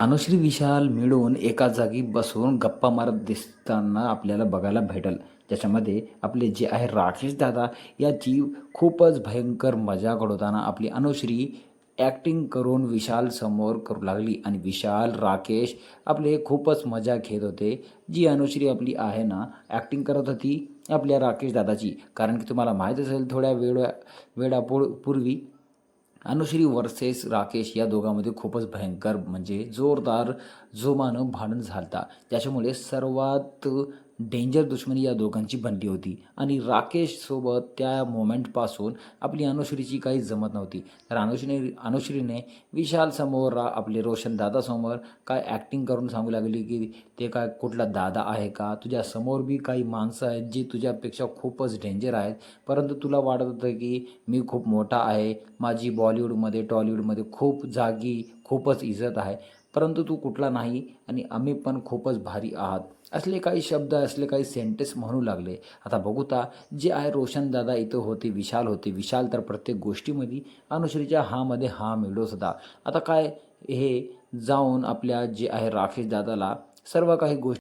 अनुश्री विशाल मिळून एका जागी बसून गप्पा मारत दिसताना आपल्याला बघायला भेटेल. त्याच्यामध्ये आपले जे आहे राकेश दादा याची खूपच भयंकर मजाक उडवताना आपली अनुश्री ॲक्टिंग करून विशाल समोर करू लागली आणि विशाल राकेश आपले खूपच मजा घेत होते. जी अनुश्री आपली आहे ना ॲक्टिंग करत होती आपल्या राकेश दादाची. कारण की तुम्हाला माहीत असेल थोड्या पूर्वी अनुश्री वर्सेस राकेश या दोघांमध्ये खूपच भयंकर म्हणजे जोरदार जोमानं भांडण झालता. त्याच्यामुळे सर्वात डेंजर दुश्मनी या दोघांची बनली होती आणि राकेशसोबत त्या मोमेंटपासून आपली अनुश्रीची काही जमत नव्हती. तर अनुश्रीने विशालसमोर आपले रोशन दादासमोर काय ॲक्टिंग करून सांगू लागली की ते काय कुठला दादा आहे का? तुझ्यासमोर बी काही माणसं आहेत जी तुझ्यापेक्षा खूपच डेंजर आहेत. परंतु तुला वाटत होतं की मी खूप मोठा आहे, माझी बॉलिवूडमध्ये टॉलिवूडमध्ये खूप जागी खूपच इज्जत आहे, परंतु तू कुठला नाही आणि आम्ही पण खूपच भारी आहात. असले काही शब्द असले काही सेंटेन्स म्हणू लागले. आता बघूता जे आहे रोशन दादा इथं होते, विशाल होते. विशाल तर प्रत्येक गोष्टीमध्ये अनुश्रीच्या हामध्ये हा मिळवत होता. आता काय हे जाऊन आपल्या जे आहे राकेश दादाला सर्व काही गोष्टी